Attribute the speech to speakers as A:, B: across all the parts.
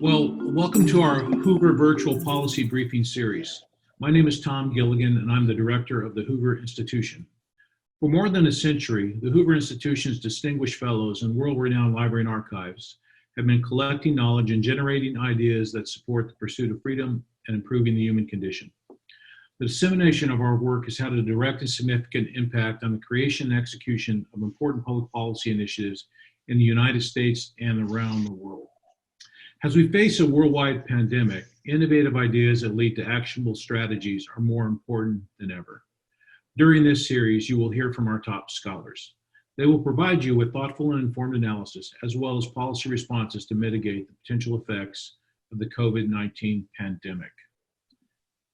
A: Well, welcome to our Hoover Virtual Policy Briefing Series. My name is Tom Gilligan, and I'm the director of the Hoover Institution. For more than a century, the Hoover Institution's distinguished fellows and world-renowned library and archives have been collecting knowledge and generating ideas that support the pursuit of freedom and improving the human condition. The dissemination of our work has had a direct and significant impact on the creation and execution of important public policy initiatives in the United States and around the world. As we face a worldwide pandemic, innovative ideas that lead to actionable strategies are more important than ever. During this series, you will hear from our top scholars. They will provide you with thoughtful and informed analysis, as well as policy responses to mitigate the potential effects of the COVID-19 pandemic.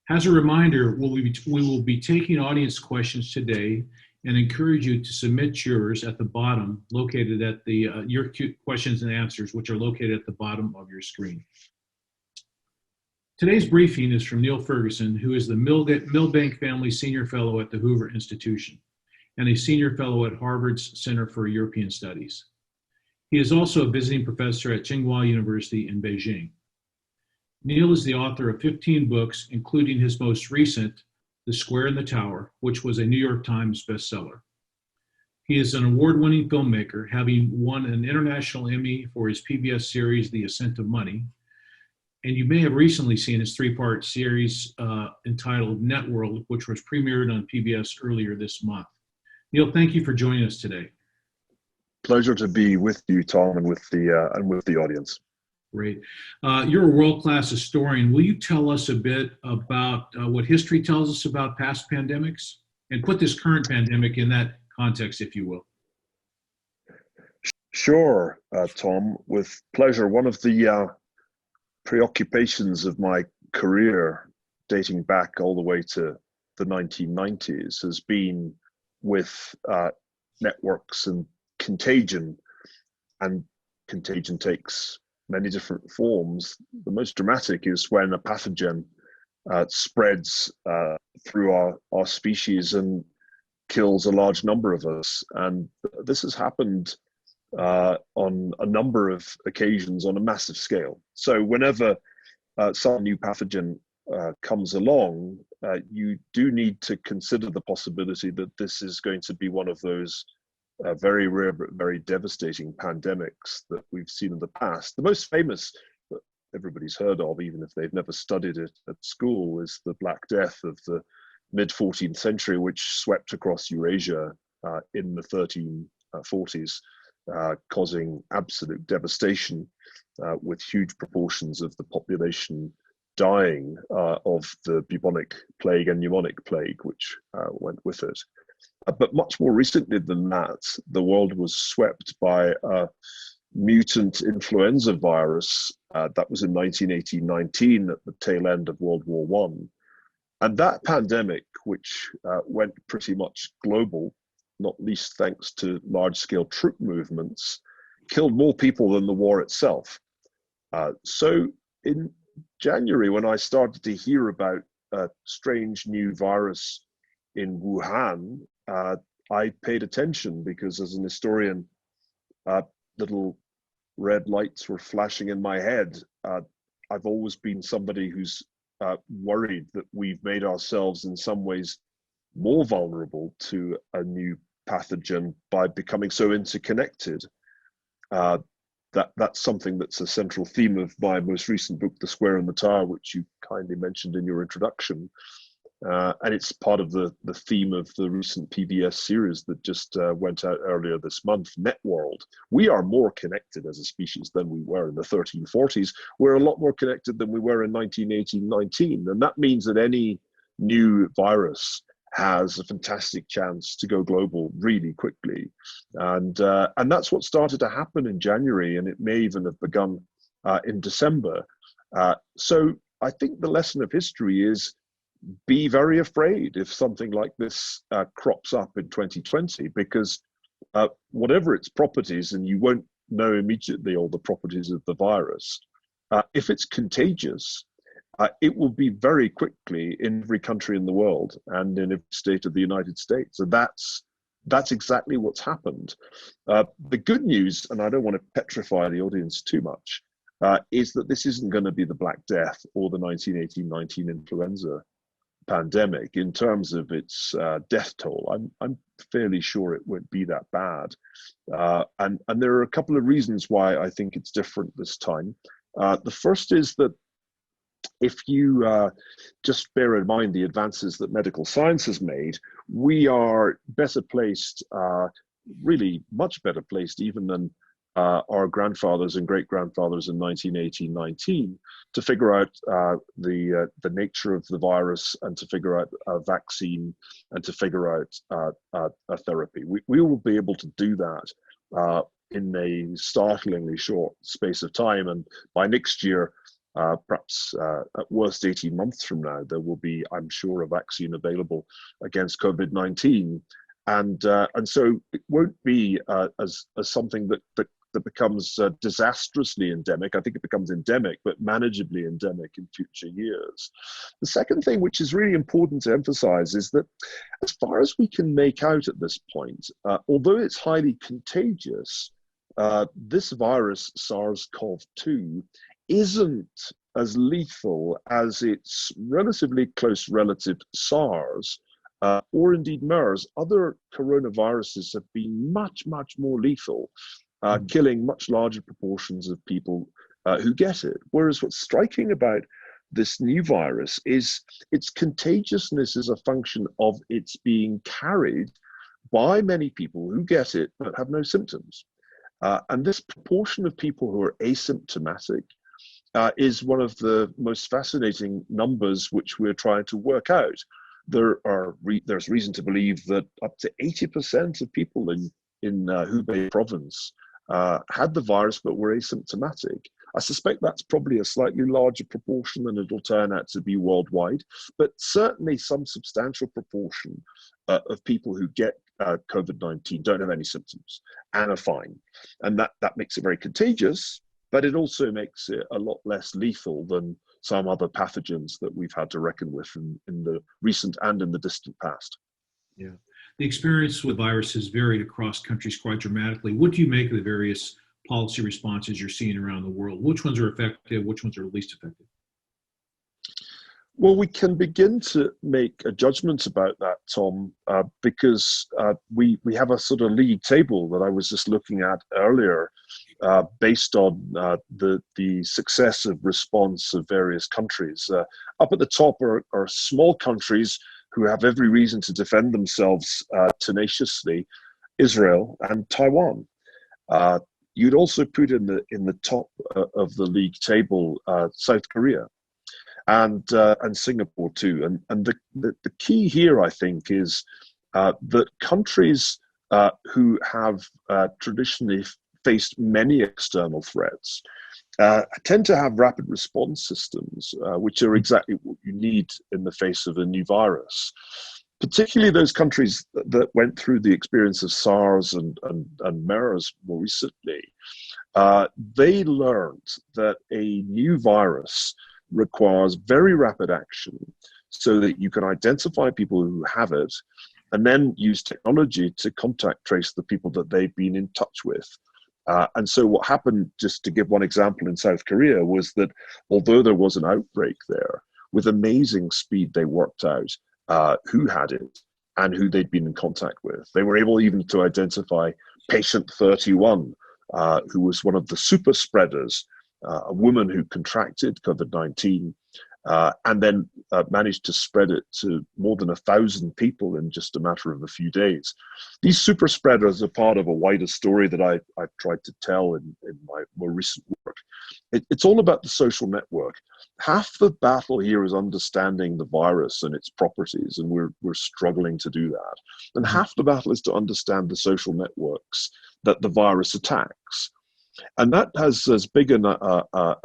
A: As a reminder, we will be taking audience questions today and encourage you to submit yours at the bottom, located at the your questions and answers, which are located at the bottom of your screen. Today's briefing is from Niall Ferguson, who is the Milbank Family Senior Fellow at the Hoover Institution and a Senior Fellow at Harvard's Center for European Studies. He is also a visiting professor at Tsinghua University in Beijing. Niall is the author of 15 books, including his most recent, The Square and the Tower, which was a New York Times bestseller. He is an award-winning filmmaker, having won an international Emmy for his PBS series, The Ascent of Money. And you may have recently seen his three-part series entitled Networld, which was premiered on PBS earlier this month. Niall, thank you for joining us today.
B: Pleasure to be with you, Tom, and with the audience.
A: Great. You're a world-class historian. Will you tell us a bit about what history tells us about past pandemics and put this current pandemic in that context, if you will?
B: Sure, Tom, with pleasure. One of the preoccupations of my career, dating back all the way to the 1990s, has been with networks and contagion takes many different forms. The most dramatic is when a pathogen spreads through our species and kills a large number of us. And this has happened on a number of occasions on a massive scale. So whenever some new pathogen comes along, you do need to consider the possibility that this is going to be one of those very rare but very devastating pandemics that we've seen in the past. The most famous that everybody's heard of, even if they've never studied it at school, is the Black Death of the mid-14th century, which swept across Eurasia in the 1340s, causing absolute devastation, with huge proportions of the population dying of the bubonic plague and pneumonic plague, which went with it. But much more recently than that, the world was swept by a mutant influenza virus that was in 1918-19 at the tail end of World War I. And that pandemic, which went pretty much global, not least thanks to large-scale troop movements, killed more people than the war itself. So in January, when I started to hear about a strange new virus in Wuhan, I paid attention because as an historian, little red lights were flashing in my head. I've always been somebody who's worried that we've made ourselves in some ways more vulnerable to a new pathogen by becoming so interconnected. That's something that's a central theme of my most recent book, The Square and the Tower, which you kindly mentioned in your introduction. And it's part of the theme of the recent PBS series that just went out earlier this month, Networld. We are more connected as a species than we were in the 1340s. We're a lot more connected than we were in 1918-19. And that means that any new virus has a fantastic chance to go global really quickly. And that's what started to happen in January, and it may even have begun in December. So I think the lesson of history is be very afraid if something like this crops up in 2020, because whatever its properties, and you won't know immediately all the properties of the virus, if it's contagious, it will be very quickly in every country in the world and in every state of the United States. So that's exactly what's happened. The good news, and I don't want to petrify the audience too much, is that this isn't going to be the Black Death or the 1918-19 influenza pandemic in terms of its death toll. I'm fairly sure it won't be that bad. And there are a couple of reasons why I think it's different this time. The first is that if you just bear in mind the advances that medical science has made, we are better placed, really much better placed even than our grandfathers and great-grandfathers in 1918-19 to figure out the nature of the virus and to figure out a vaccine and to figure out a therapy. We will be able to do that in a startlingly short space of time, and by next year, perhaps at worst 18 months from now, there will be, I'm sure, a vaccine available against COVID-19. And so it won't be as something that becomes disastrously endemic. I think it becomes endemic, but manageably endemic in future years. The second thing, which is really important to emphasize, is that as far as we can make out at this point, although it's highly contagious, this virus, SARS-CoV-2, isn't as lethal as its relatively close relative SARS, or indeed MERS. Other coronaviruses have been much, much more lethal, killing much larger proportions of people who get it. Whereas what's striking about this new virus is its contagiousness is a function of its being carried by many people who get it but have no symptoms. And this proportion of people who are asymptomatic is one of the most fascinating numbers which we're trying to work out. There's reason to believe that up to 80% of people in Hubei province had the virus but were asymptomatic. I suspect that's probably a slightly larger proportion than it'll turn out to be worldwide, but certainly some substantial proportion of people who get COVID-19 don't have any symptoms and are fine. And that makes it very contagious, but it also makes it a lot less lethal than some other pathogens that we've had to reckon with in the recent and in the distant past.
A: Yeah. The experience with viruses varied across countries quite dramatically. What do you make of the various policy responses you're seeing around the world? Which ones are effective? Which ones are least effective?
B: Well, we can begin to make a judgment about that, Tom, because we have a sort of league table that I was just looking at earlier, based on the success of response of various countries. Up at the top are small countries who have every reason to defend themselves tenaciously: Israel and Taiwan. You'd also put in the top of the league table South Korea and Singapore too. And the key here, I think, is that countries who have traditionally faced many external threats tend to have rapid response systems, which are exactly what you need in the face of a new virus. Particularly those countries that went through the experience of SARS and MERS more recently, they learned that a new virus requires very rapid action so that you can identify people who have it and then use technology to contact trace the people that they've been in touch with. And so what happened, just to give one example, in South Korea was that although there was an outbreak there, with amazing speed they worked out who had it and who they'd been in contact with. They were able even to identify patient 31, who was one of the super spreaders, a woman who contracted COVID-19 and then managed to spread it to more than 1,000 people in just a matter of a few days. These super spreaders are part of a wider story that I've tried to tell in my more recent work. It's all about the social network. Half the battle here is understanding the virus and its properties, and we're struggling to do that. And half the battle is to understand the social networks that the virus attacks. And that has as big an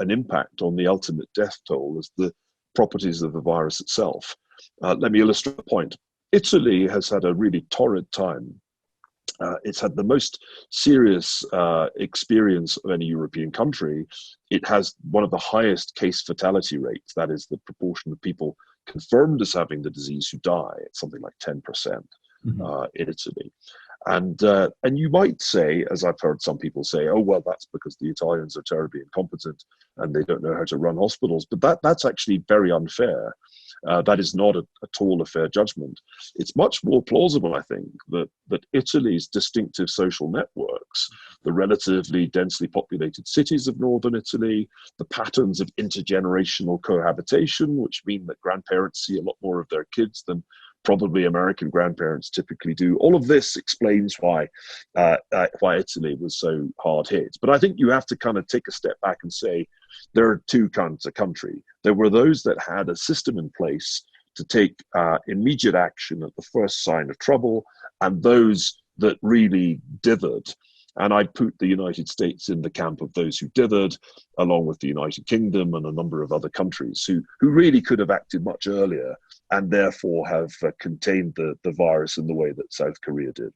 B: impact on the ultimate death toll as the properties of the virus itself. Let me illustrate the point. Italy has had a really torrid time. It's had the most serious experience of any European country. It has one of the highest case fatality rates. That is the proportion of people confirmed as having the disease who die. It's something like 10% in Italy. And you might say, as I've heard some people say, oh, well, that's because the Italians are terribly incompetent and they don't know how to run hospitals. But that's actually very unfair. That is not at all a fair judgment. It's much more plausible, I think, that Italy's distinctive social networks, the relatively densely populated cities of northern Italy, the patterns of intergenerational cohabitation, which mean that grandparents see a lot more of their kids than probably American grandparents typically do. All of this explains why Italy was so hard hit. But I think you have to kind of take a step back and say there are two kinds of country. There were those that had a system in place to take immediate action at the first sign of trouble, and those that really dithered. And I'd put the United States in the camp of those who dithered, along with the United Kingdom and a number of other countries who really could have acted much earlier and therefore have contained the virus in the way that South Korea did.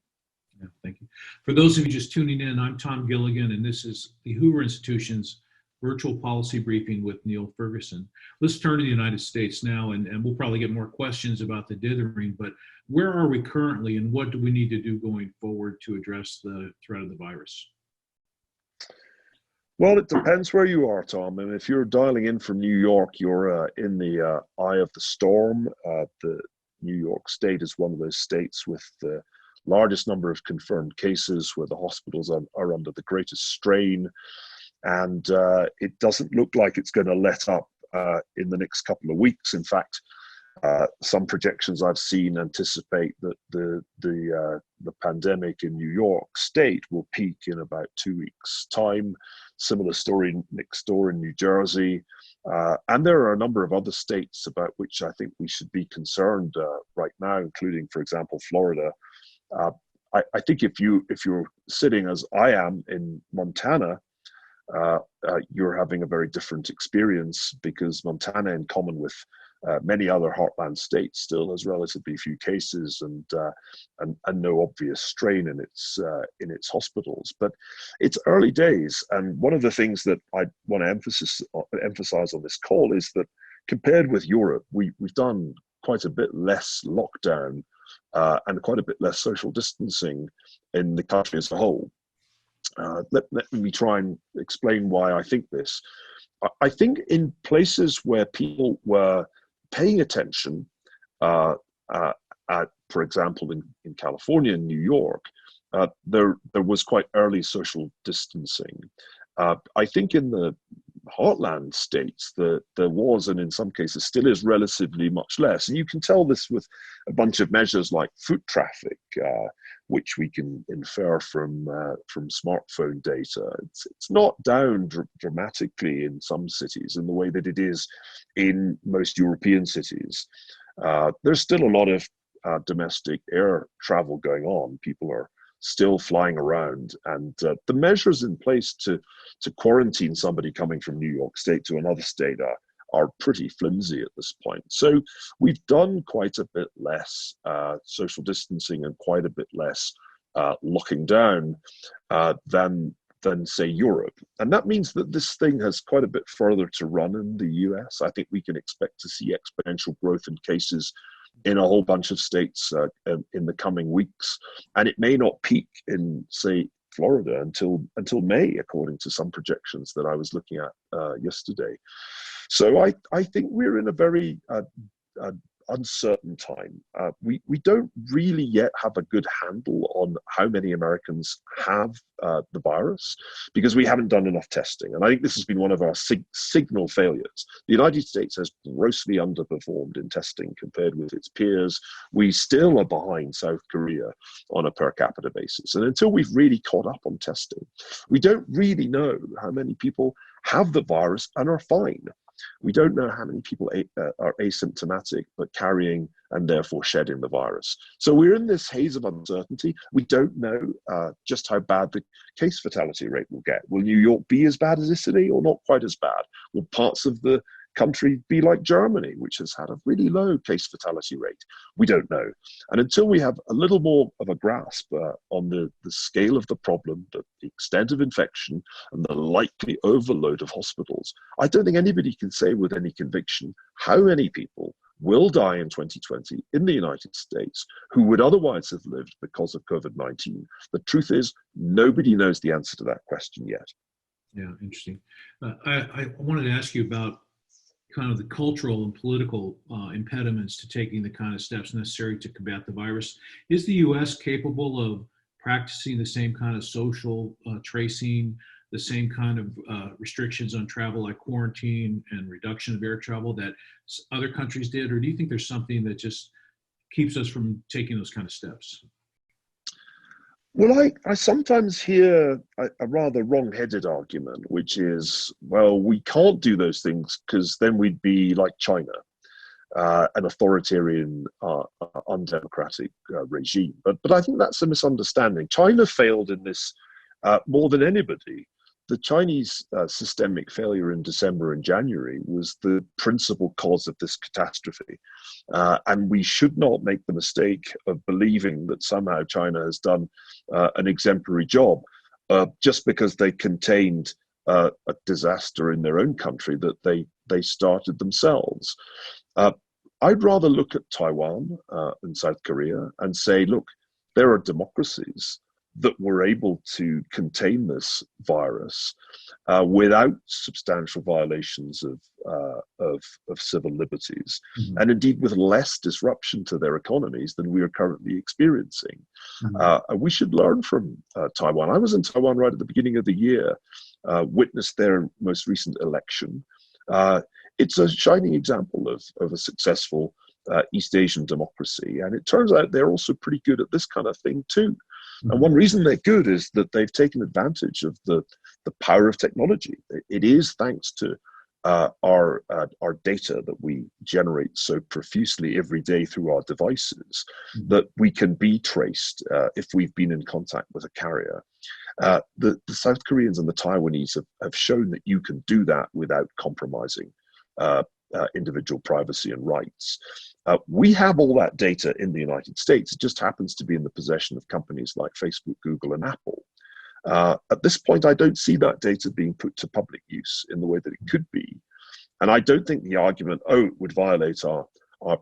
A: Yeah, thank you. For those of you just tuning in, I'm Tom Gilligan, and this is the Hoover Institution's virtual policy briefing with Niall Ferguson. Let's turn to the United States now, and we'll probably get more questions about the dithering, but where are we currently and what do we need to do going forward to address the threat of the virus?
B: Well, it depends where you are, Tom. And if you're dialing in from New York, you're in the eye of the storm. The New York State is one of those states with the largest number of confirmed cases, where the hospitals are under the greatest strain. And it doesn't look like it's going to let up in the next couple of weeks. In fact, some projections I've seen anticipate that the pandemic in New York State will peak in about 2 weeks' time. Similar story next door in New Jersey. And there are a number of other states about which I think we should be concerned right now, including, for example, Florida. I think if you're sitting as I am in Montana, you're having a very different experience, because Montana, in common with many other heartland states, still has relatively few cases and no obvious strain in its hospitals. But it's early days, and one of the things that I want to emphasize on this call is that compared with Europe, we've done quite a bit less lockdown and quite a bit less social distancing in the country as a whole. Let me try and explain why I think this. I think in places where people were paying attention, for example, in California and New York, there was quite early social distancing. I think in the heartland states, there was, and in some cases still is, relatively much less. And you can tell this with a bunch of measures like foot traffic, which we can infer from smartphone data. It's not down dramatically in some cities in the way that it is in most European cities. There's still a lot of domestic air travel going on. People are still flying around, and the measures in place to quarantine somebody coming from New York State to another state are pretty flimsy at this point. So we've done quite a bit less social distancing and quite a bit less locking down than say Europe. And that means that this thing has quite a bit further to run in the US. I think we can expect to see exponential growth in cases in a whole bunch of states in the coming weeks. And it may not peak in, say, Florida until May, according to some projections that I was looking at yesterday. So I think we're in a very uncertain time. We don't really yet have a good handle on how many Americans have the virus, because we haven't done enough testing. And I think this has been one of our signal failures. The United States has grossly underperformed in testing compared with its peers. We still are behind South Korea on a per capita basis. And until we've really caught up on testing, we don't really know how many people have the virus and are fine. We don't know how many people are asymptomatic but carrying and therefore shedding the virus. So we're in this haze of uncertainty. We don't know just how bad the case fatality rate will get. Will New York be as bad as Italy or not quite as bad? Will parts of the country be like Germany, which has had a really low case fatality rate? We don't know. And until we have a little more of a grasp on the scale of the problem, the extent of infection, and the likely overload of hospitals, I don't think anybody can say with any conviction how many people will die in 2020 in the United States who would otherwise have lived because of COVID-19? The truth is, nobody knows the answer to that question yet.
A: Yeah, interesting. I wanted to ask you about kind of the cultural and political impediments to taking the kind of steps necessary to combat the virus. Is the U.S. capable of practicing the same kind of social tracing, the same kind of restrictions on travel like quarantine and reduction of air travel that other countries did? Or do you think there's something that just keeps us from taking those kind of steps?
B: Well, I sometimes hear a rather wrong-headed argument, which is, well, we can't do those things because then we'd be like China, an authoritarian, undemocratic regime. But I think that's a misunderstanding. China failed in this more than anybody. The Chinese systemic failure in December and January was the principal cause of this catastrophe. And we should not make the mistake of believing that somehow China has done an exemplary job just because they contained a disaster in their own country that they started themselves. I'd rather look at Taiwan and South Korea and say, look, there are democracies that were able to contain this virus without substantial violations of civil liberties, and indeed with less disruption to their economies than we are currently experiencing. And we should learn from Taiwan. I was in Taiwan right at the beginning of the year, witnessed their most recent election. It's a shining example of a successful East Asian democracy, and it turns out they're also pretty good at this kind of thing too. And one reason they're good is that they've taken advantage of the power of technology. It is thanks to our data that we generate so profusely every day through our devices that we can be traced if we've been in contact with a carrier. The South Koreans and the Taiwanese have shown that you can do that without compromising individual privacy and rights. We have all that data in the United States. It just happens to be in the possession of companies like Facebook, Google, and Apple. At this point, I don't see that data being put to public use in the way that it could be. And I don't think the argument, oh, it would violate our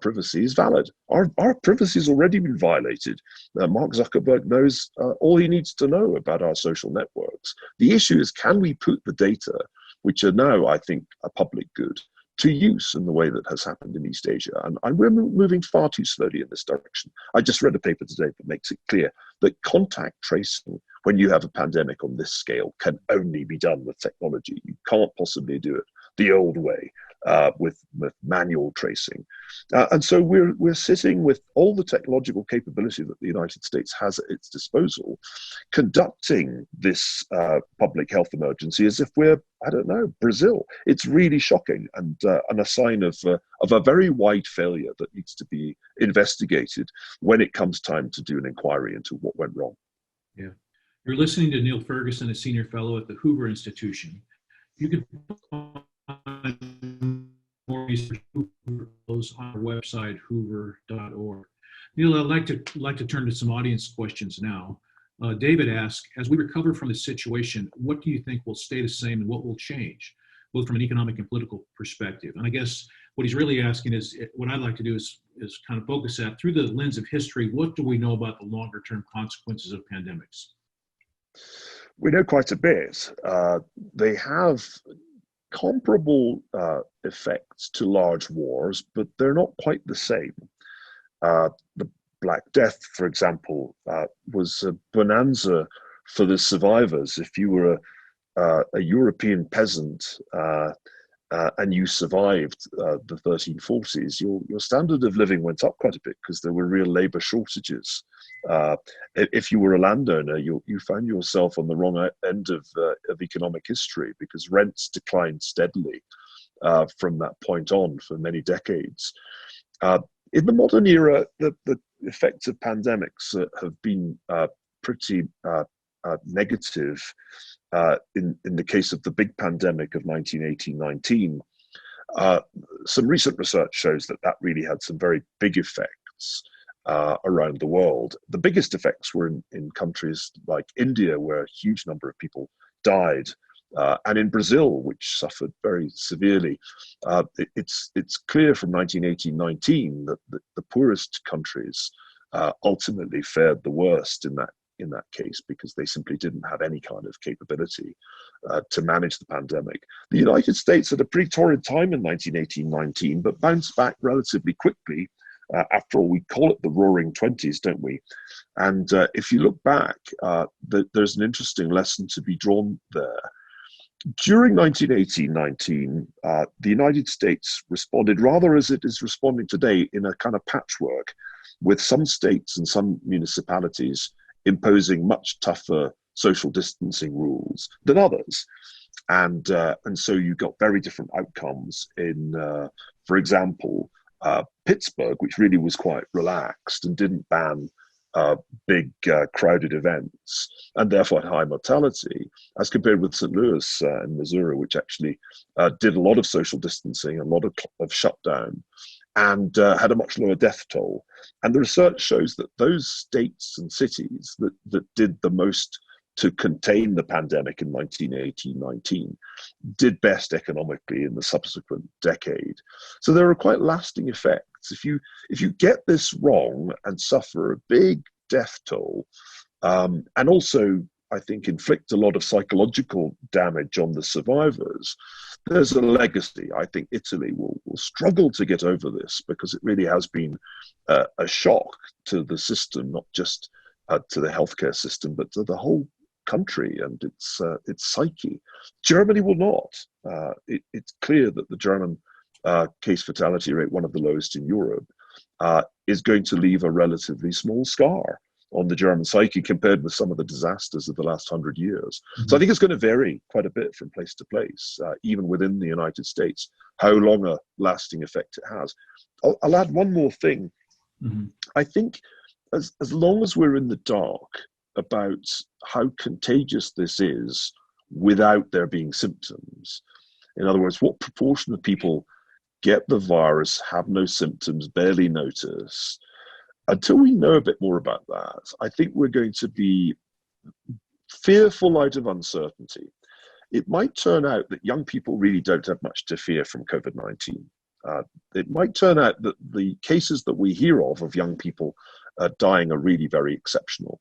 B: privacy is valid. Our privacy has already been violated. Mark Zuckerberg knows all he needs to know about our social networks. The issue is, can we put the data, which are now, I think, a public good, to use in the way that has happened in East Asia? And we're moving far too slowly in this direction. I just read a paper today that makes it clear that contact tracing, when you have a pandemic on this scale, can only be done with technology. You can't possibly do it the old way with manual tracing. And so we're sitting with all the technological capability that the United States has at its disposal, conducting this public health emergency as if we're, I don't know, Brazil. It's really shocking and a sign of a very wide failure that needs to be investigated when it comes time to do an inquiry into what went wrong.
A: Yeah. You're listening to Niall Ferguson, a senior fellow at the Hoover Institution. You can find more research on our website, hoover.org. Neil, I'd like to turn to some audience questions now. David asks, as we recover from this situation, what do you think will stay the same and what will change, both from an economic and political perspective? And I guess what he's really asking is, what I'd like to do is kind of focus that through the lens of history. What do we know about the longer term consequences of pandemics?
B: We know quite a bit. They have comparable effects to large wars, but they're not quite the same. The Black Death, for example, was a bonanza for the survivors. If you were a European peasant and you survived the 1340s, your standard of living went up quite a bit because there were real labor shortages. If you were a landowner, you found yourself on the wrong end of economic history because rents declined steadily from that point on for many decades. In the modern era, the effects of pandemics have been pretty negative. In the case of the big pandemic of 1918-19, some recent research shows that really had some very big effects around the world. The biggest effects were in countries like India, where a huge number of people died And in Brazil, which suffered very severely, it's clear from 1918-19 that the poorest countries ultimately fared the worst in that case, because they simply didn't have any kind of capability to manage the pandemic. The United States had a pretty torrid time in 1918-19, but bounced back relatively quickly. After all, we call it the Roaring Twenties, don't we? And if you look back, there's an interesting lesson to be drawn there. During 1918-19, the United States responded rather as it is responding today, in a kind of patchwork, with some states and some municipalities imposing much tougher social distancing rules than others. And so you got very different outcomes in, for example, Pittsburgh, which really was quite relaxed and didn't ban big crowded events, and therefore had high mortality, as compared with St. Louis in Missouri, which actually did a lot of social distancing, a lot of shutdown, and had a much lower death toll. And the research shows that those states and cities that did the most to contain the pandemic in 1918-19 did best economically in the subsequent decade. So there are quite lasting effects. If you get this wrong and suffer a big death toll, and also, I think, inflict a lot of psychological damage on the survivors, there's a legacy. I think Italy will struggle to get over this, because it really has been a shock to the system, not just to the healthcare system, but to the whole country and its psyche. Germany will not. It's clear that the German case fatality rate, one of the lowest in Europe, is going to leave a relatively small scar on the German psyche compared with some of the disasters of the last 100 years. Mm-hmm. So I think it's going to vary quite a bit from place to place, even within the United States, how long a lasting effect it has. I'll add one more thing. Mm-hmm. I think as long as we're in the dark about how contagious this is without there being symptoms, in other words, what proportion of people get the virus, have no symptoms, barely notice, until we know a bit more about that, I think we're going to be fearful out of uncertainty. It might turn out that young people really don't have much to fear from COVID-19. It might turn out that the cases that we hear of young people dying are really very exceptional.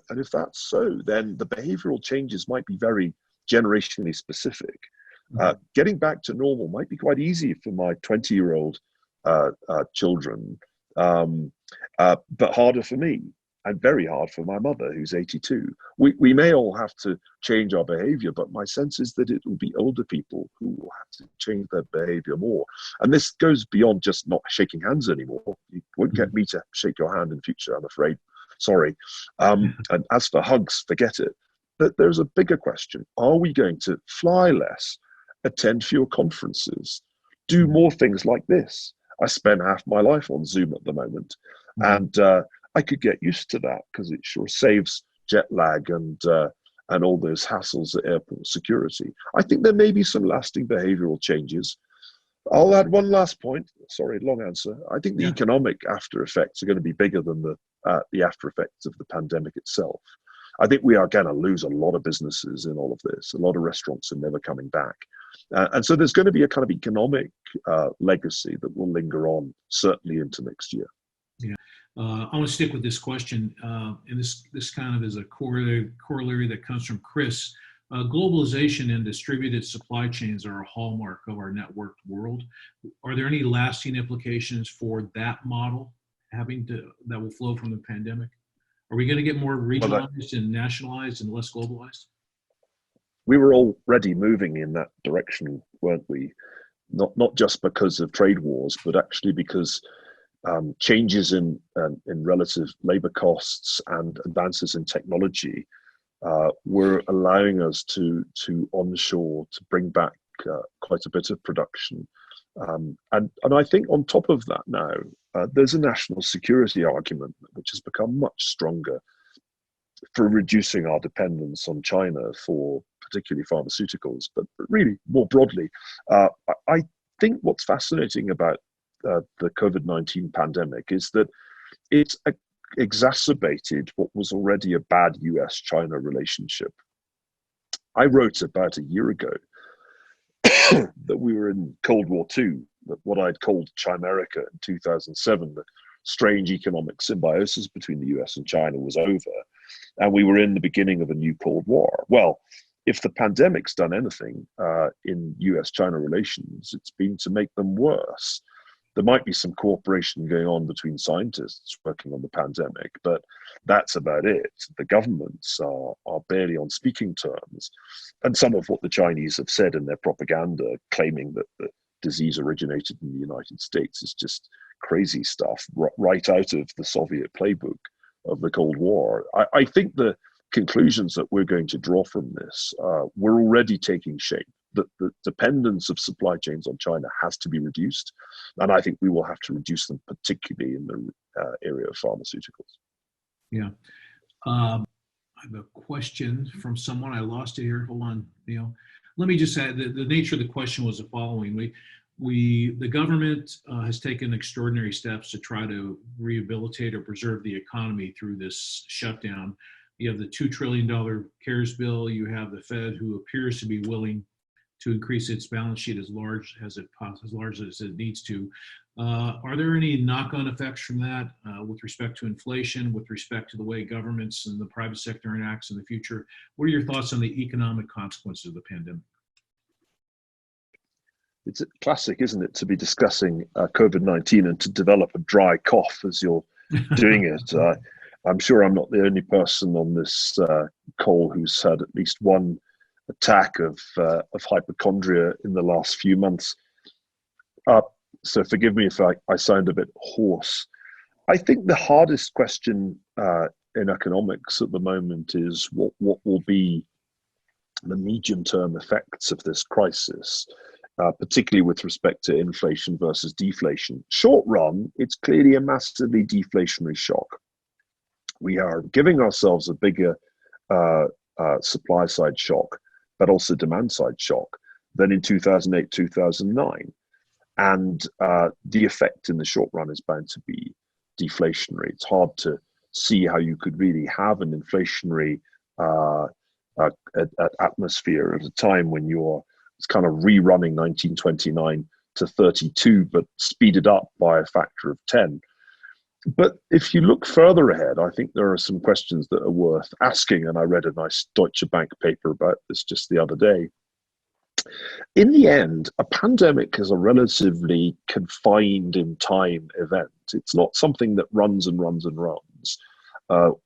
B: And if that's so, then the behavioral changes might be very generationally specific. Getting back to normal might be quite easy for my 20-year-old children, but harder for me, and very hard for my mother, who's 82. We may all have to change our behavior, but my sense is that it will be older people who will have to change their behavior more. And this goes beyond just not shaking hands anymore. You won't get me to shake your hand in future, I'm afraid. Sorry. And as for hugs, forget it. But there's a bigger question. Are we going to fly less, attend fewer conferences, do more things like this? I spend half my life on Zoom at the moment, and I could get used to that because it sure saves jet lag and all those hassles at airport security. I think there may be some lasting behavioral changes. I'll add one last point. Sorry, long answer. I think the economic after effects are going to be bigger than the after effects of the pandemic itself. I think we are going to lose a lot of businesses in all of this. A lot of restaurants are never coming back. And so there's going to be a kind of economic legacy that will linger on, certainly into next year.
A: Yeah. I want to stick with this question, and this kind of is a corollary that comes from Chris. Globalization and distributed supply chains are a hallmark of our networked world. Are there any lasting implications for that model that will flow from the pandemic? Are we going to get more regionalized and nationalized and less globalized?
B: We were already moving in that direction, weren't we? Not just because of trade wars, but actually because changes in relative labor costs and advances in technology were allowing us to onshore, to bring back quite a bit of production. And I think on top of that now, there's a national security argument which has become much stronger for reducing our dependence on China for particularly pharmaceuticals, but really more broadly. I think what's fascinating about the COVID-19 pandemic is that it's exacerbated what was already a bad US-China relationship. I wrote about a year ago that we were in Cold War II, that what I'd called Chimerica in 2007, the strange economic symbiosis between the US and China was over, and we were in the beginning of a new Cold War. Well, if the pandemic's done anything in US-China relations, it's been to make them worse. There might be some cooperation going on between scientists working on the pandemic, but that's about it. The governments are barely on speaking terms. And some of what the Chinese have said in their propaganda, claiming that the disease originated in the United States, is just crazy stuff, right out of the Soviet playbook of the Cold War. I think the conclusions that we're going to draw from this, we're already taking shape. The dependence of supply chains on China has to be reduced, and I think we will have to reduce them, particularly in the area of pharmaceuticals.
A: Yeah. I have a question from someone. I lost it here. Hold on, Neil. Let me just say the nature of the question was the following. The government has taken extraordinary steps to try to rehabilitate or preserve the economy through this shutdown. You have the $2 trillion CARES bill. You have the Fed, who appears to be willing to increase its balance sheet as large as it needs to. Are there any knock-on effects from that with respect to inflation, with respect to the way governments and the private sector interacts in the future? What are your thoughts on the economic consequences of the pandemic?
B: It's a classic, isn't it, to be discussing COVID-19 and to develop a dry cough as you're doing it. I'm sure I'm not the only person on this call who's had at least one attack of hypochondria in the last few months. So forgive me if I sound a bit hoarse. I think the hardest question in economics at the moment is what will be the medium-term effects of this crisis, particularly with respect to inflation versus deflation. Short run, it's clearly a massively deflationary shock. We are giving ourselves a bigger supply side shock, but also demand side shock than in 2008, 2009. And the effect in the short run is bound to be deflationary. It's hard to see how you could really have an inflationary atmosphere at a time when it's kind of rerunning 1929 to 32, but speeded up by a factor of 10. But if you look further ahead, I think there are some questions that are worth asking, and I read a nice Deutsche Bank paper about this just the other day. In the end, a pandemic is a relatively confined in time event. It's not something that runs and runs and runs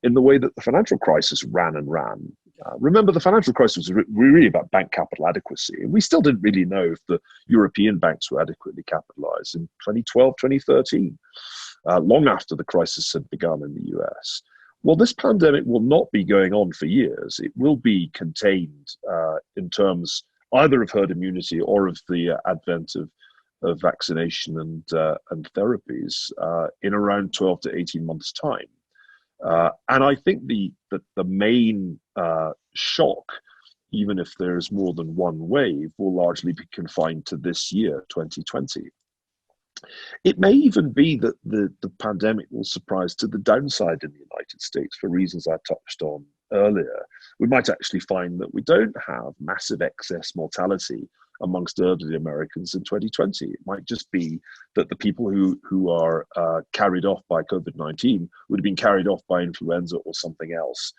B: in the way that the financial crisis ran and ran. Remember, the financial crisis was really about bank capital adequacy. And we still didn't really know if the European banks were adequately capitalized in 2012, 2013. Long after the crisis had begun in the US. Well, this pandemic will not be going on for years. It will be contained in terms either of herd immunity or of the advent of vaccination and therapies in around 12 to 18 months' time. And I think the main shock, even if there's more than one wave, will largely be confined to this year, 2020. It may even be that the pandemic will surprise to the downside in the United States for reasons I touched on earlier. We might actually find that we don't have massive excess mortality amongst elderly Americans in 2020. It might just be that the people who are carried off by COVID-19 would have been carried off by influenza or something else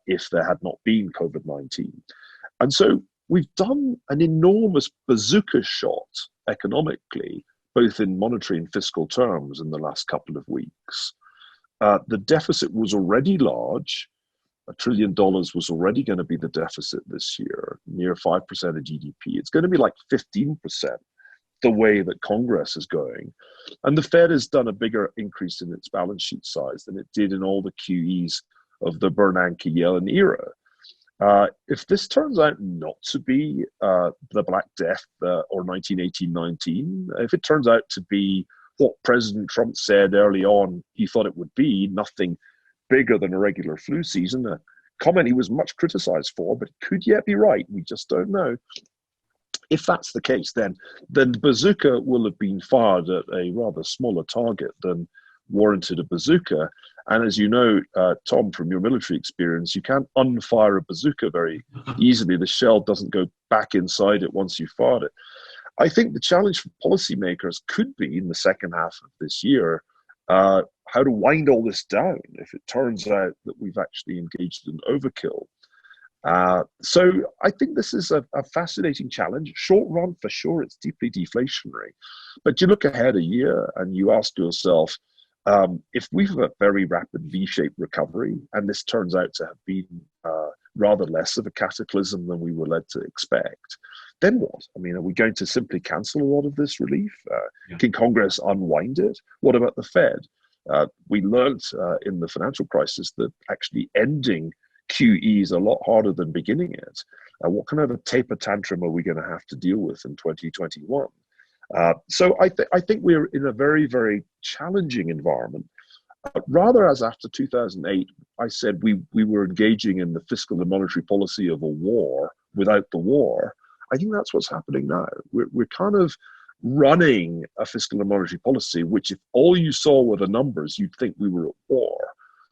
B: if there had not been COVID-19. And so we've done an enormous bazooka shot economically, both in monetary and fiscal terms in the last couple of weeks. The deficit was already large. $1 trillion was already going to be the deficit this year, near 5% of GDP. It's going to be like 15%, the way that Congress is going. And the Fed has done a bigger increase in its balance sheet size than it did in all the QEs of the Bernanke-Yellen era. If this turns out not to be the Black Death or 1918-19, if it turns out to be what President Trump said early on he thought it would be, nothing bigger than a regular flu season, a comment he was much criticized for, but could yet be right, we just don't know. If that's the case, then the bazooka will have been fired at a rather smaller target than warranted a bazooka. And as you know, Tom, from your military experience, you can't unfire a bazooka very easily. The shell doesn't go back inside it once you fired it. I think the challenge for policymakers could be in the second half of this year, how to wind all this down if it turns out that we've actually engaged in overkill. So I think this is a fascinating challenge. Short run, for sure, it's deeply deflationary. But you look ahead a year and you ask yourself, if we have a very rapid V-shaped recovery, and this turns out to have been rather less of a cataclysm than we were led to expect, then what? I mean, are we going to simply cancel a lot of this relief? Can Congress unwind it? What about the Fed? We learned in the financial crisis that actually ending QE is a lot harder than beginning it. What kind of a taper tantrum are we going to have to deal with in 2021? So I think we're in a very, very challenging environment. Rather, as after 2008, I said we were engaging in the fiscal and monetary policy of a war without the war. I think that's what's happening now. We're kind of running a fiscal and monetary policy, which if all you saw were the numbers, you'd think we were at war.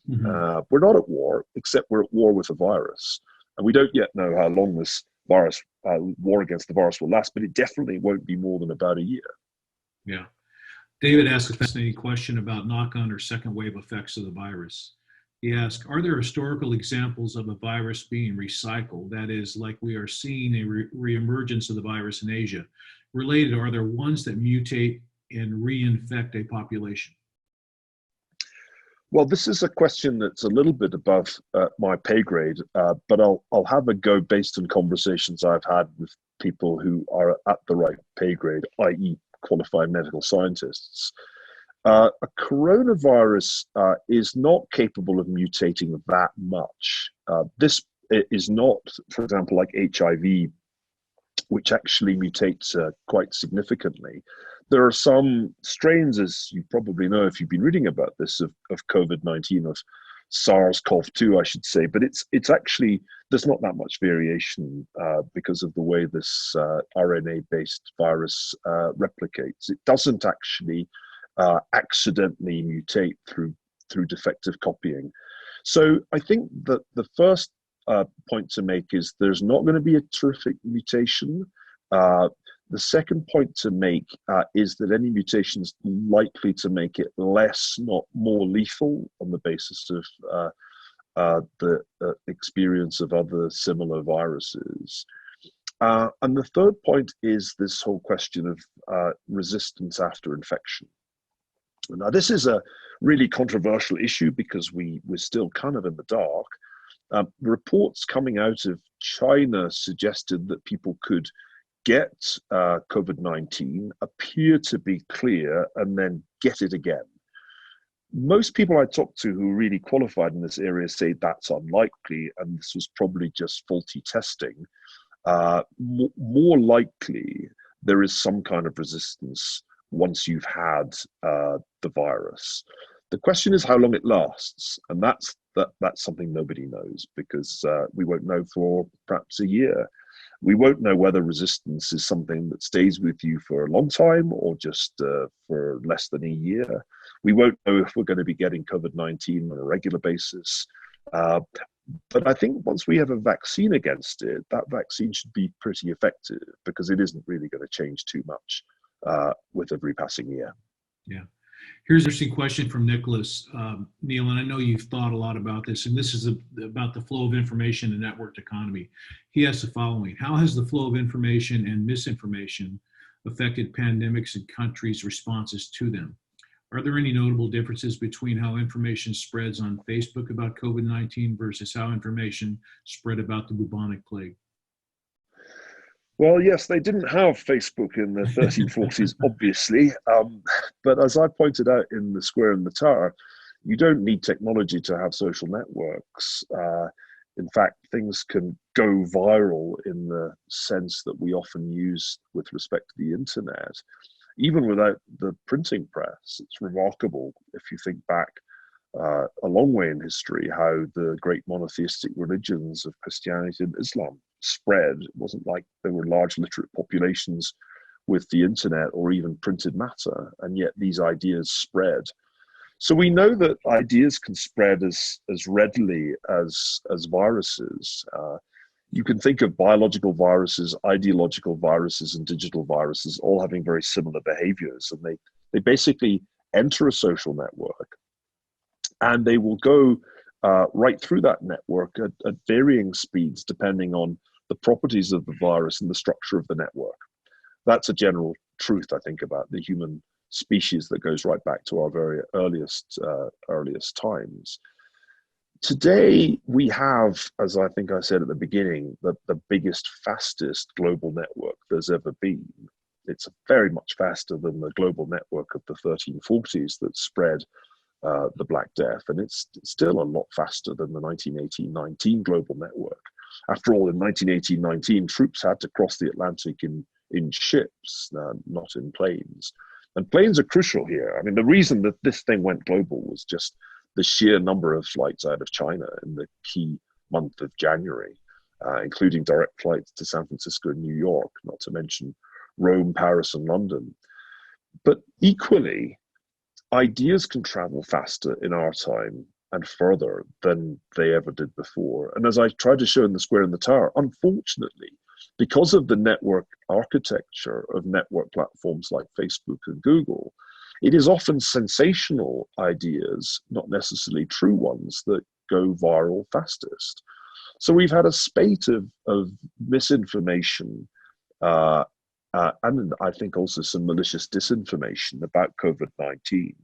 B: Mm-hmm. We're not at war, except we're at war with a virus. And we don't yet know how long this virus, war against the virus will last, but it definitely won't be more than about a year.
A: Yeah. David asked a fascinating question about knock-on or second wave effects of the virus. He asked, are there historical examples of a virus being recycled? That is, like we are seeing a reemergence of the virus in Asia. Related, are there ones that mutate and reinfect a population?
B: Well, this is a question that's a little bit above my pay grade, but I'll have a go based on conversations I've had with people who are at the right pay grade, i.e. qualified medical scientists. A coronavirus is not capable of mutating that much. This is not, for example, like HIV, which actually mutates quite significantly. There are some strains, as you probably know if you've been reading about this, of COVID-19, of SARS-CoV-2, I should say, but it's actually, there's not that much variation because of the way this RNA-based virus replicates. It doesn't actually accidentally mutate through defective copying. So I think that the first point to make is there's not going to be a terrific mutation. The second point to make is that any mutation is likely to make it less, not more lethal on the basis of the experience of other similar viruses. And the third point is this whole question of resistance after infection. Now, this is a really controversial issue because we're still kind of in the dark. Reports coming out of China suggested that people could get COVID-19, appear to be clear, and then get it again. Most people I talk to who are really qualified in this area say that's unlikely, and this was probably just faulty testing. More likely, there is some kind of resistance once you've had the virus. The question is how long it lasts, and that's something nobody knows because we won't know for perhaps a year. We won't know whether resistance is something that stays with you for a long time or just for less than a year. We won't know if we're going to be getting COVID-19 on a regular basis. But I think once we have a vaccine against it, that vaccine should be pretty effective because it isn't really going to change too much with every passing year.
A: Yeah. Here's an interesting question from Nicholas. Neil, and I know you've thought a lot about this, and this is about the flow of information and networked economy. He asks the following: how has the flow of information and misinformation affected pandemics and countries' responses to them? Are there any notable differences between how information spreads on Facebook about COVID-19 versus how information spread about the bubonic plague?
B: Well, yes, they didn't have Facebook in the 1340s, obviously. But as I pointed out in The Square and the Tower, you don't need technology to have social networks. In fact, things can go viral in the sense that we often use with respect to the internet, even without the printing press. It's remarkable if you think back a long way in history how the great monotheistic religions of Christianity and Islam spread. It wasn't like there were large literate populations with the internet or even printed matter, and yet these ideas spread. So we know that ideas can spread as readily as viruses. You can think of biological viruses, ideological viruses, and digital viruses all having very similar behaviors. And they basically enter a social network, and they will go right through that network at varying speeds depending on the properties of the virus and the structure of the network. That's a general truth, I think, about the human species that goes right back to our very earliest times. Today, we have, as I think I said at the beginning, the biggest, fastest global network there's ever been. It's very much faster than the global network of the 1340s that spread the Black Death, and it's still a lot faster than the 1918-19 global network. After all, in 1918-19, troops had to cross the Atlantic in ships, not in planes. And planes are crucial here. I mean, the reason that this thing went global was just the sheer number of flights out of China in the key month of January, including direct flights to San Francisco and New York, not to mention Rome, Paris, and London. But equally, ideas can travel faster in our time and further than they ever did before. And as I tried to show in The Square and the Tower, unfortunately, because of the network architecture of network platforms like Facebook and Google, it is often sensational ideas, not necessarily true ones, that go viral fastest. So we've had a spate of misinformation and I think also some malicious disinformation about COVID-19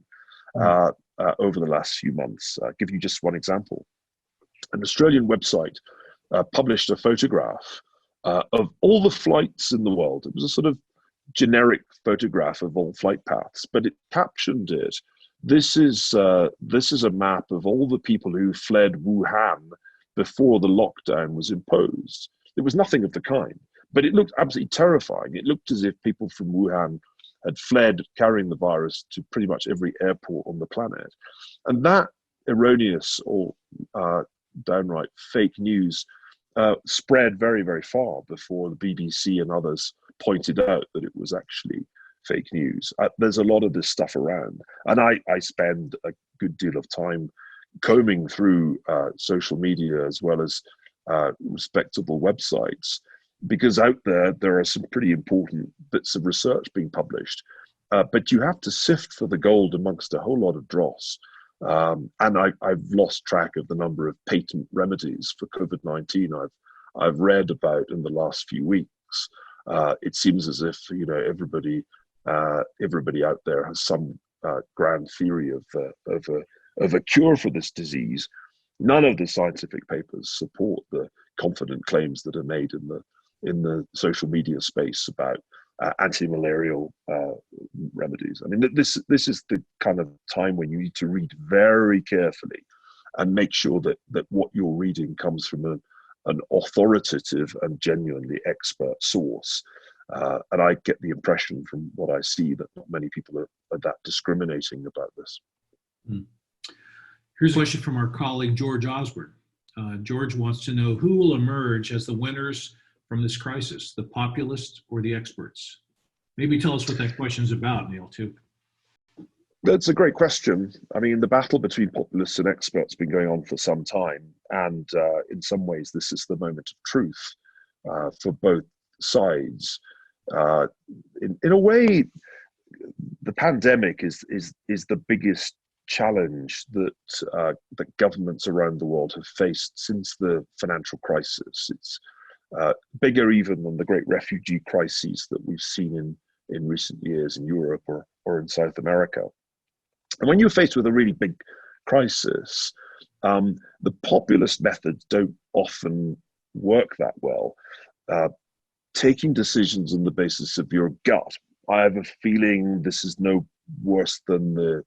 B: over the last few months. I'll give you just one example. An Australian website published a photograph of all the flights in the world. It was a sort of generic photograph of all flight paths, but it captioned it. This is a map of all the people who fled Wuhan before the lockdown was imposed. There was nothing of the kind, but it looked absolutely terrifying. It looked as if people from Wuhan had fled carrying the virus to pretty much every airport on the planet. And that erroneous or downright fake news spread very, very far before the BBC and others pointed out that it was actually fake news. There's a lot of this stuff around, and I spend a good deal of time combing through social media as well as respectable websites, because out there are some pretty important bits of research being published, but you have to sift for the gold amongst a whole lot of dross. And I've lost track of the number of patent remedies for COVID-19 I've read about in the last few weeks. It seems as if everybody out there has some grand theory of a cure for this disease. None of the scientific papers support the confident claims that are made in the social media space about anti-malarial remedies. I mean, this is the kind of time when you need to read very carefully and make sure that what you're reading comes from an authoritative and genuinely expert source. And I get the impression from what I see that not many people are that discriminating about this.
A: Here's a question from our colleague, George Osborne. George wants to know who will emerge as the winners from this crisis, the populists or the experts? Maybe tell us what that question is about, Neil, too.
B: That's a great question. I mean, the battle between populists and experts has been going on for some time. And in some ways, this is the moment of truth for both sides. In a way, the pandemic is the biggest challenge that governments around the world have faced since the financial crisis. It's bigger even than the great refugee crises that we've seen in recent years in Europe or in South America. And when you're faced with a really big crisis, the populist methods don't often work that well. Taking decisions on the basis of your gut. I have a feeling this is no worse than the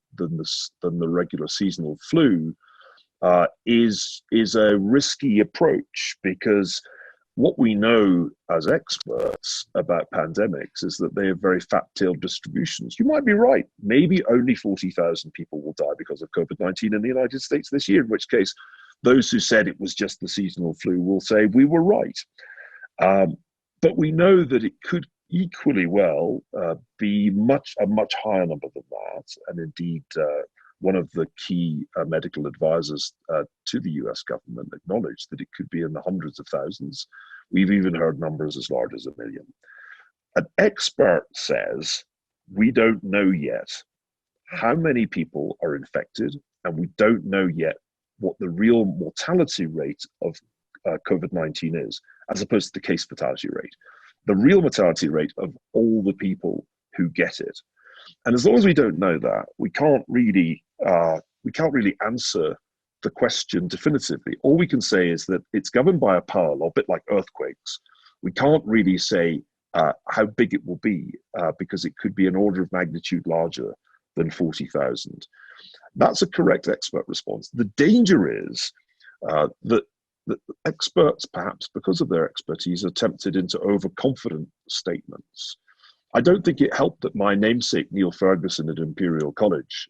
B: regular seasonal flu. Is a risky approach, because what we know as experts about pandemics is that they have very fat-tailed distributions. You might be right. Maybe only 40,000 people will die because of COVID-19 in the United States this year, in which case those who said it was just the seasonal flu will say we were right. But we know that it could equally well be a much higher number than that, and indeed one of the key medical advisors to the US government acknowledged that it could be in the hundreds of thousands. We've even heard numbers as large as 1 million. An expert says, we don't know yet how many people are infected, and we don't know yet what the real mortality rate of COVID-19 is, as opposed to the case fatality rate. The real mortality rate of all the people who get it. And as long as we don't know that, we can't really answer the question definitively. All we can say is that it's governed by a power law, a bit like earthquakes. We can't really say how big it will be because it could be an order of magnitude larger than 40,000. That's a correct expert response. The danger is that experts, perhaps because of their expertise, are tempted into overconfident statements. I don't think it helped that my namesake, Niall Ferguson at Imperial College,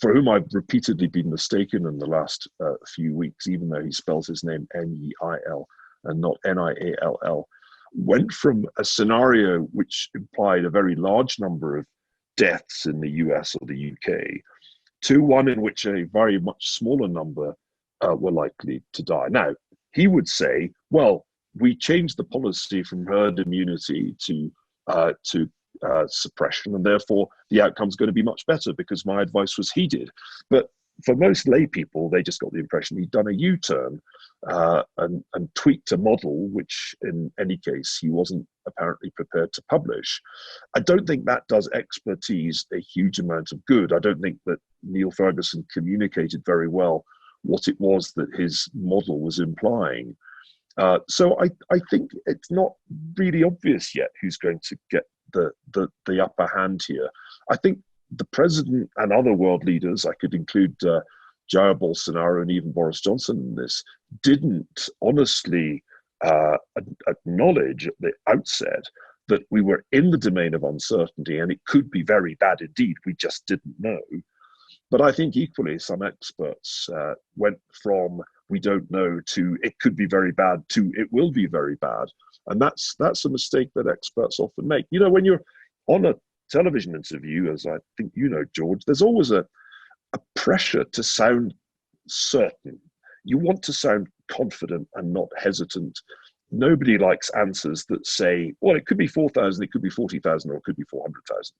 B: for whom I've repeatedly been mistaken in the last few weeks, even though he spells his name N-E-I-L and not N-I-A-L-L, went from a scenario which implied a very large number of deaths in the US or the UK to one in which a very much smaller number were likely to die. Now, he would say, well, we changed the policy from herd immunity to suppression, and therefore the outcome's going to be much better because my advice was heeded. But for most lay people, they just got the impression he'd done a U-turn and tweaked a model, which in any case he wasn't apparently prepared to publish. I don't think that does expertise a huge amount of good. I don't think that Niall Ferguson communicated very well what it was that his model was implying. So I think it's not really obvious yet who's going to get the upper hand here. I think the president and other world leaders, I could include Jair Bolsonaro and even Boris Johnson in this, didn't honestly acknowledge at the outset that we were in the domain of uncertainty and it could be very bad indeed. We just didn't know. But I think equally some experts went from we don't know to it could be very bad to it will be very bad. And that's a mistake that experts often make. You know, when you're on a television interview, as I think you know, George, there's always a pressure to sound certain. You want to sound confident and not hesitant. Nobody likes answers that say, well, it could be 4,000, it could be 40,000, or it could be 400,000.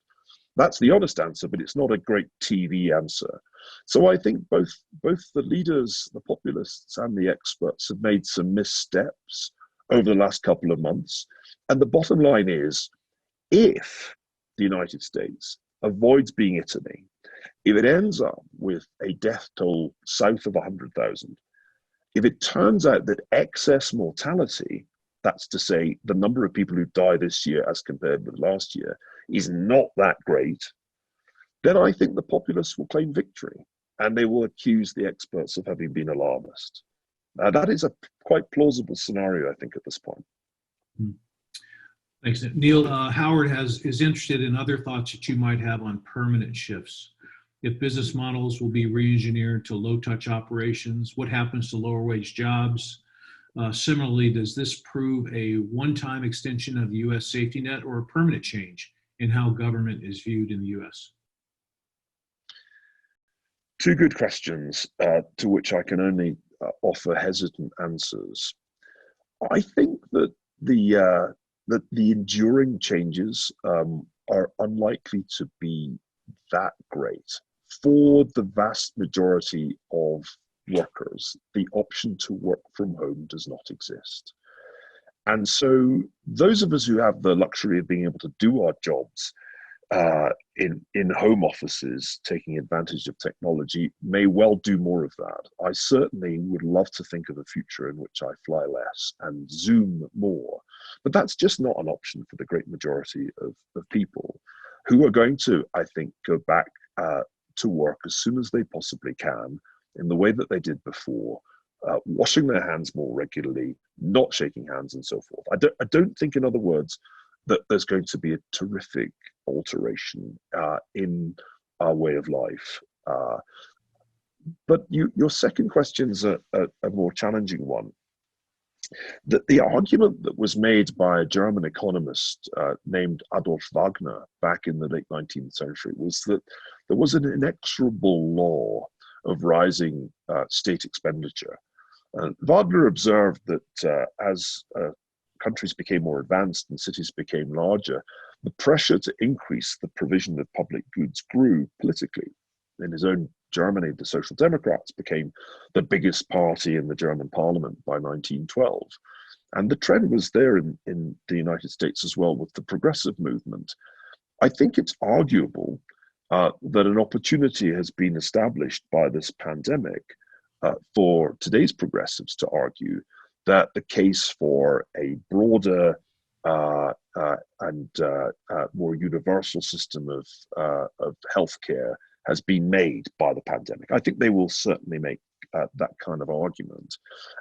B: That's the honest answer, but it's not a great TV answer. So I think both the leaders, the populists and the experts have made some missteps over the last couple of months. And the bottom line is, if the United States avoids being Italy, if it ends up with a death toll south of 100,000, if it turns out that excess mortality, that's to say the number of people who die this year as compared with last year, is not that great, then I think the populists will claim victory and they will accuse the experts of having been alarmist. That is a quite plausible scenario, I think, at this point.
A: Thanks, Neil. Howard is interested in other thoughts that you might have on permanent shifts. If business models will be re-engineered to low-touch operations, what happens to lower-wage jobs? Similarly, does this prove a one-time extension of the U.S. safety net or a permanent change in how government is viewed in the U.S.?
B: Two good questions to which I can only offer hesitant answers. I think that the enduring changes are unlikely to be that great. For the vast majority of workers, the option to work from home does not exist. And so those of us who have the luxury of being able to do our jobs in home offices, taking advantage of technology, may well do more of that. I certainly would love to think of a future in which I fly less and Zoom more. But that's just not an option for the great majority of people who are going to, I think, go back to work as soon as they possibly can in the way that they did before, washing their hands more regularly, not shaking hands and so forth. I don't think, in other words, that there's going to be a terrific alteration in our way of life. But your second question is a more challenging one. The argument that was made by a German economist named Adolf Wagner back in the late 19th century was that there was an inexorable law of rising state expenditure. Wagner observed that as countries became more advanced and cities became larger, the pressure to increase the provision of public goods grew politically. In his own Germany, the Social Democrats became the biggest party in the German parliament by 1912. And the trend was there in the United States as well with the progressive movement. I think it's arguable that an opportunity has been established by this pandemic for today's progressives to argue that the case for a broader and more universal system of healthcare has been made by the pandemic. I think they will certainly make that kind of argument.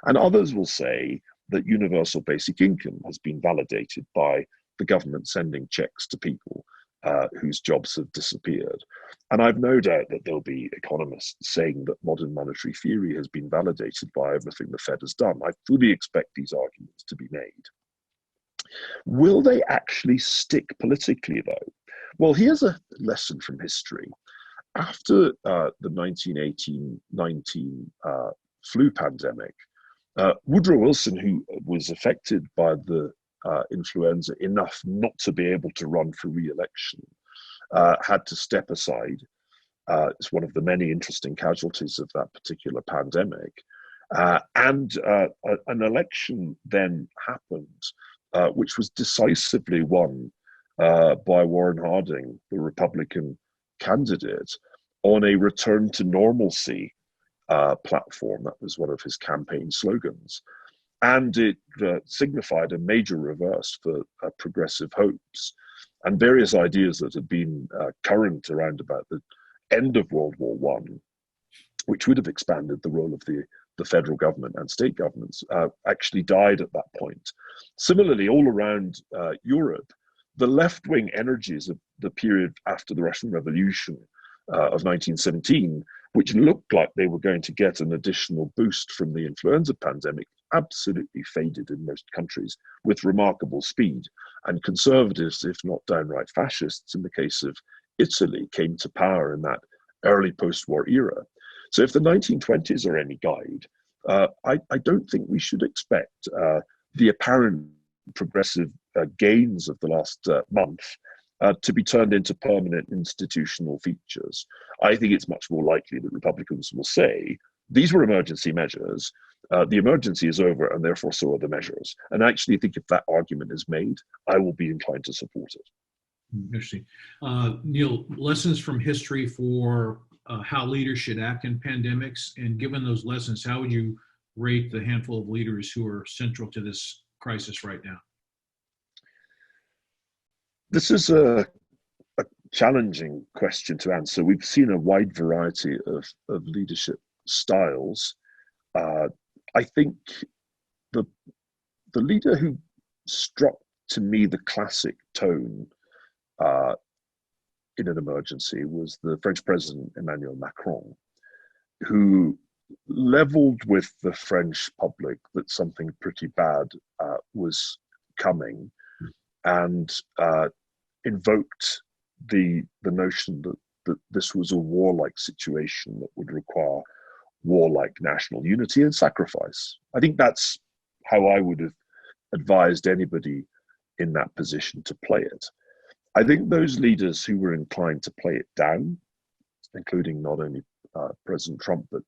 B: And others will say that universal basic income has been validated by the government sending checks to people whose jobs have disappeared. And I've no doubt that there'll be economists saying that modern monetary theory has been validated by everything the Fed has done. I fully expect these arguments to be made. Will they actually stick politically, though? Well, here's a lesson from history. After the 1918-19 flu pandemic, Woodrow Wilson, who was affected by the influenza enough not to be able to run for re-election, had to step aside. It's one of the many interesting casualties of that particular pandemic. And an election then happened, which was decisively won by Warren Harding, the Republican candidate, on a return to normalcy platform. That was one of his campaign slogans. And it signified a major reverse for progressive hopes and various ideas that had been current around about the end of World War I, which would have expanded the role of the federal government and state governments, actually died at that point. Similarly, all around Europe, the left-wing energies of the period after the Russian Revolution of 1917, which looked like they were going to get an additional boost from the influenza pandemic, absolutely faded in most countries with remarkable speed. And conservatives, if not downright fascists, in the case of Italy, came to power in that early post-war era. So if the 1920s are any guide, I don't think we should expect the apparent progressive gains of the last month to be turned into permanent institutional features. I think it's much more likely that Republicans will say, these were emergency measures, the emergency is over, and therefore so are the measures. And I actually think if that argument is made, I will be inclined to support it.
A: Interesting. Neil, lessons from history for how leaders should act in pandemics, and given those lessons, how would you rate the handful of leaders who are central to this crisis right now?
B: This is a challenging question to answer. We've seen a wide variety of leadership styles. I think the leader who struck to me the classic tone in an emergency was the French President Emmanuel Macron, who leveled with the French public that something pretty bad was coming, and invoked the notion that this was a warlike situation that would require warlike national unity and sacrifice. I think that's how I would have advised anybody in that position to play it. I think those leaders who were inclined to play it down, including not only President Trump, but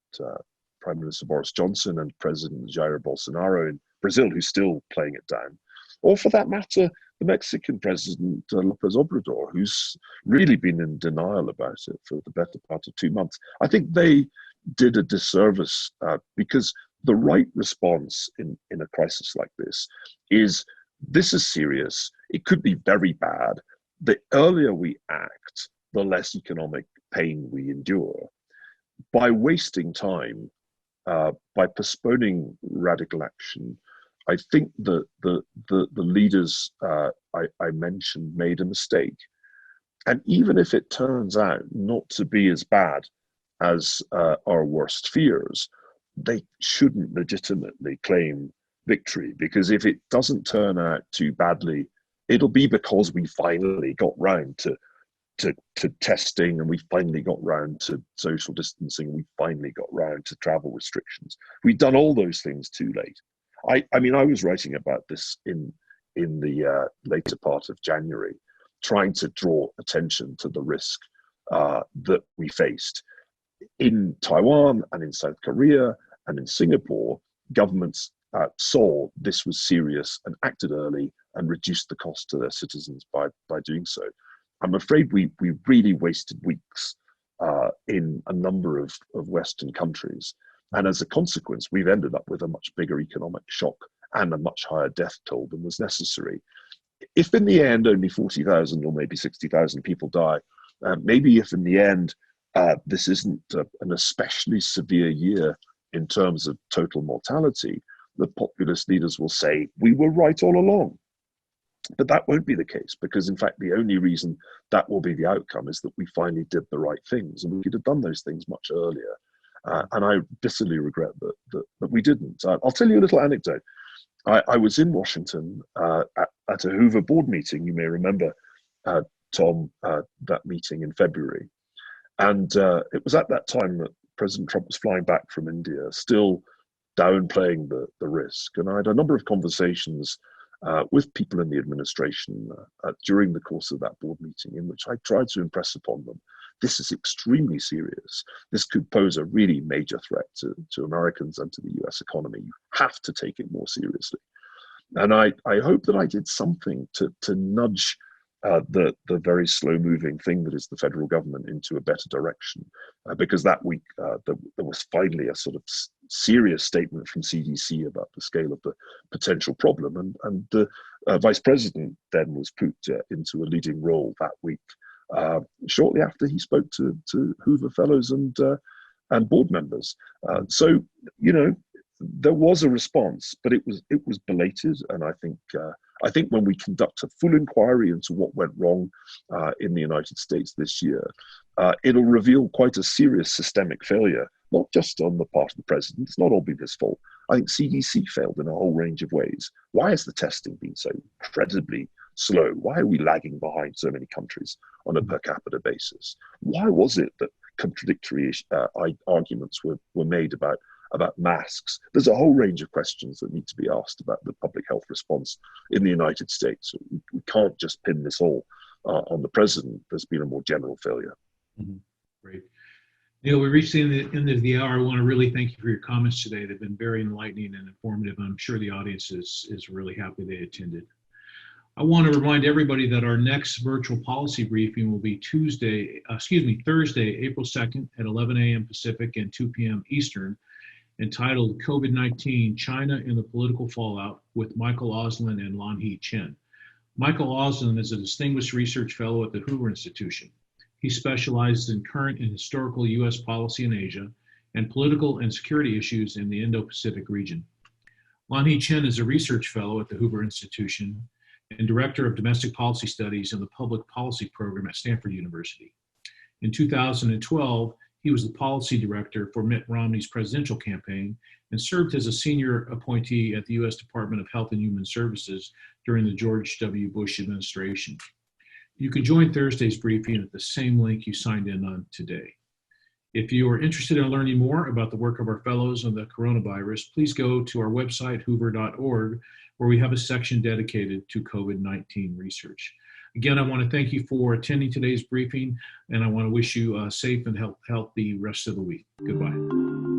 B: Prime Minister Boris Johnson and President Jair Bolsonaro in Brazil, who's still playing it down, or for that matter, the Mexican President López Obrador, who's really been in denial about it for the better part of 2 months. I think they did a disservice because the right response in a crisis like this is serious. It could be very bad. The earlier we act, the less economic pain we endure. By wasting time, by postponing radical action, I think the leaders I mentioned made a mistake. And even if it turns out not to be as bad as our worst fears, they shouldn't legitimately claim victory, because if it doesn't turn out too badly, it'll be because we finally got round to to testing, and we finally got round to social distancing. We finally got round to travel restrictions. We've done all those things too late. I mean, I was writing about this in the later part of January, trying to draw attention to the risk that we faced. In Taiwan and in South Korea and in Singapore, governments saw this was serious and acted early and reduced the cost to their citizens by doing so. I'm afraid we really wasted weeks in a number of Western countries. And as a consequence, we've ended up with a much bigger economic shock and a much higher death toll than was necessary. If in the end only 40,000 or maybe 60,000 people die, maybe if in the end this isn't an especially severe year in terms of total mortality, the populist leaders will say, we were right all along. But that won't be the case, because in fact, the only reason that will be the outcome is that we finally did the right things, and we could have done those things much earlier. And I bitterly regret that we didn't. I'll tell you a little anecdote. I was in Washington at a Hoover board meeting. You may remember, Tom, that meeting in February. And it was at that time that President Trump was flying back from India, still downplaying the risk. And I had a number of conversations with people in the administration during the course of that board meeting, in which I tried to impress upon them, this is extremely serious. This could pose a really major threat to Americans and to the US economy. You have to take it more seriously. And I hope that I did something to nudge the very slow-moving thing that is the federal government into a better direction, because that week there was finally a sort of serious statement from CDC about the scale of the potential problem, and the vice president then was put into a leading role that week, shortly after he spoke to Hoover Fellows and board members. So, you know, there was a response, but it was belated, and I think when we conduct a full inquiry into what went wrong in the United States this year, it'll reveal quite a serious systemic failure, not just on the part of the president. It's not all been his fault. I think CDC failed in a whole range of ways. Why has the testing been so incredibly slow? Why are we lagging behind so many countries on a per capita basis? Why was it that contradictory arguments were made about masks? There's a whole range of questions that need to be asked about the public health response in the United States. We can't just pin this all on the president. There's been a more general failure.
A: Mm-hmm. Great. Neil, we reached the end of the hour. I want to really thank you for your comments today. They've been very enlightening and informative. I'm sure the audience is really happy they attended. I want to remind everybody that our next virtual policy briefing will be Thursday, April 2nd at 11 a.m. Pacific and 2 p.m. Eastern, entitled COVID-19, China and the Political Fallout, with Michael Oslin and Lanhee Chen. Michael Oslin is a distinguished research fellow at the Hoover Institution. He specializes in current and historical U.S. policy in Asia and political and security issues in the Indo-Pacific region. Lanhee Chen is a research fellow at the Hoover Institution and director of domestic policy studies in the public policy program at Stanford University. In 2012, he was the policy director for Mitt Romney's presidential campaign and served as a senior appointee at the U.S. Department of Health and Human Services during the George W. Bush administration. You can join Thursday's briefing at the same link you signed in on today. If you are interested in learning more about the work of our fellows on the coronavirus, please go to our website, hoover.org, where we have a section dedicated to COVID-19 research. Again, I want to thank you for attending today's briefing, and I want to wish you a safe and healthy rest of the week. Goodbye.